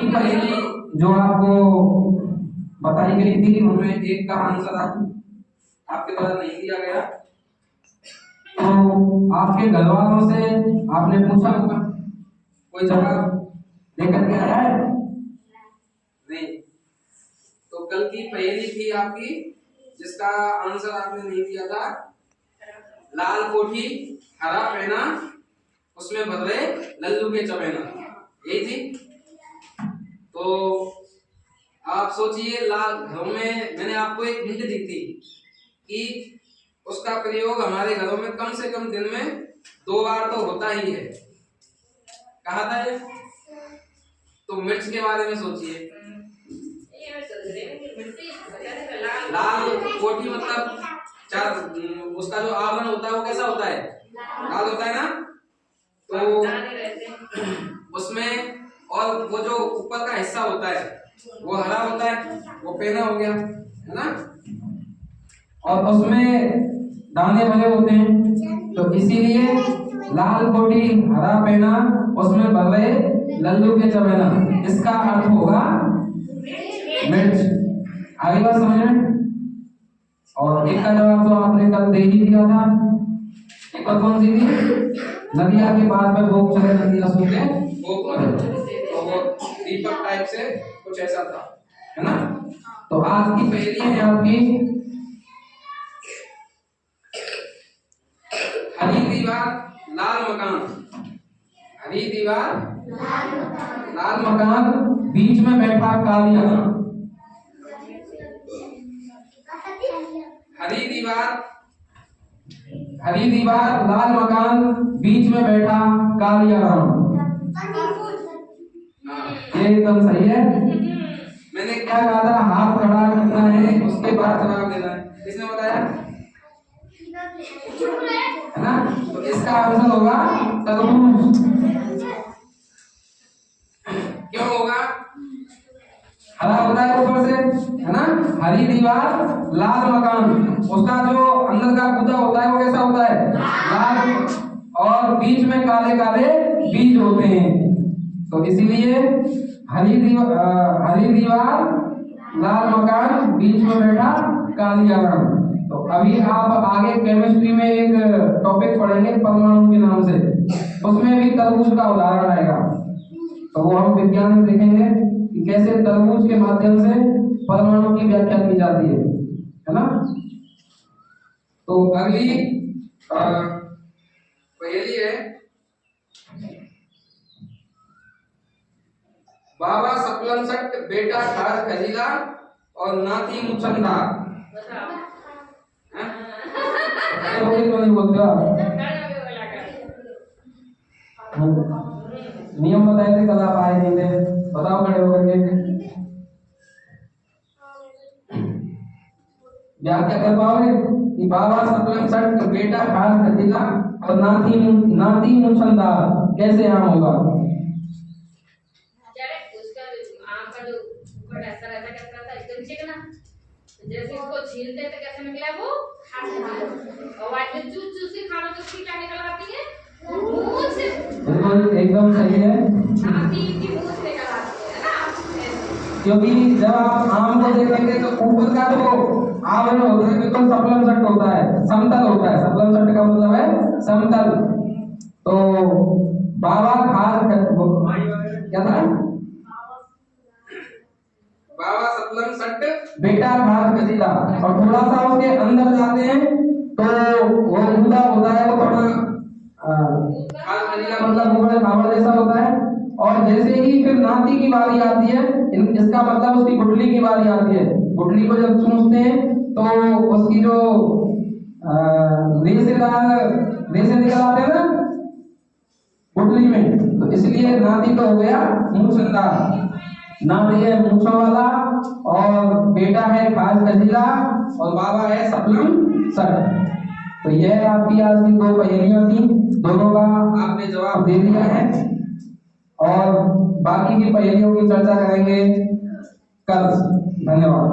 पहली जो आपको बताई गई थी उनमें एक का आंसर आपके द्वारा नहीं दिया गया, तो आपके घर वालों से आपने पूछा होगा, कोई जवाब लेकर के आया है? नहीं। तो कल की पहेली थी आपकी जिसका आंसर आपने नहीं दिया था, लाल कोठी हरा पहना उसमें भर रहे लल्लू के चबेना, यही थी। तो आप सोचिए, लाल घरों में मैंने आपको एक हिंट दी थी कि उसका प्रयोग हमारे घरों में कम से कम दिन में 2 बार तो होता ही है। कहा था ये? तो मिर्च के बारे में सोचिए। लाल कोठी मतलब चार, उसका जो आवरण होता है वो कैसा होता है? लाल होता है ना। तो उसमें और वो जो ऊपर का हिस्सा होता है वो हरा होता है, वो पेना हो गया है ना, और उसमें दाने भरे होते हैं। तो इसीलिए लाल कोठी हरा पेना उसमें भर रहे लल्लू के चबेना, इसका अर्थ होगा मिर्च। आगे बात समझ में? और एक का जवाब तो आपने कल दे ही दिया था। एक और कौन सी थी? नदिया के पास में भोग चले नदिया सूखे भोग मरे, तो वो दीपक टाइप से कुछ ऐसा था, है ना। तो आज की पहेली है आपकी, हरी दीवार लाल मकान, हरी दीवार लाल मकान बीच में बैठा कालिया। हरी दीवार लाल मकान बीच में बैठा कालिया राम। ये एकदम सही है। मैंने क्या कहा था? हाथ खड़ा करना है, उसके बाद जवाब देना है। किसने बताया? है ना। तो इसका आंसर होगा तरबूज। क्यों होगा? हरा होता है ऊपर से, है ना। हरी दीवार लाल मकान, उसका जो अंदर का गुदा होता है वो कैसा होता है? लाल, और बीच में काले काले बीज होते हैं। तो इसीलिए हरी दीवार लाल मकान बीच में बैठा कालिया राम। तो अभी आप आगे केमिस्ट्री में एक टॉपिक पढ़ेंगे परमाणु के नाम से, उसमें भी तरबूज का उदाहरण आएगा। तो वो हम विज्ञान में देखेंगे कि कैसे तरबूज के माध्यम से परमाणु की व्याख्या की जाती है ना। तो अगली पहेली है, बाबा सपलन सट बेटा खास खजीला और नाती मुचंदा। नियम बताए थे कल, आप आए नहीं थे, बताओ खड़े होकर के व्याख्या कर पाओगे कि बाबा सपलन सट बेटा खास खजीला और नाती मुचंदा कैसे आम होगा? जैसे इसको छीलते तो कैसे निकला वो और वाइट जूस जूस से खाना तो उसकी क्या निकल आती है? मुंह से। बिल्कुल एकदम सही है। नाती की मुंह से निकल आती है ना। क्योंकि जब आप आम को देखेंगे तो ऊपर का जो आवरण होता है बिल्कुल सपलन सट होता है, समतल होता है। सपलन सट का मतलब है समतल। तो बाबा खास क्या था? बाबा सपलन सट बेटा खास खजीला, और थोड़ा सा उसके अंदर जाते हैं तो वो गुदा होता है, वो थोड़ा खास खजीला मतलब ऊपर खावड़ जैसा होता है। और जैसे ही फिर नाती की बारी आती है, इसका मतलब उसकी गुठली की बारी आती है। गुठली को जब चूसते हैं तो उसकी जो रेशे निकल आते हैं ना गुठली में, तो इसलिए नाती तो हो गया मूंछंदा। नाती है मूंछों वाला और बेटा है खास खजीला और बाबा है सपलन सट। तो यह आपकी आज की 2 पहेलियां थी, दोनों का आपने जवाब दे दिया है और बाकी की पहेलियों की चर्चा करेंगे कल। धन्यवाद।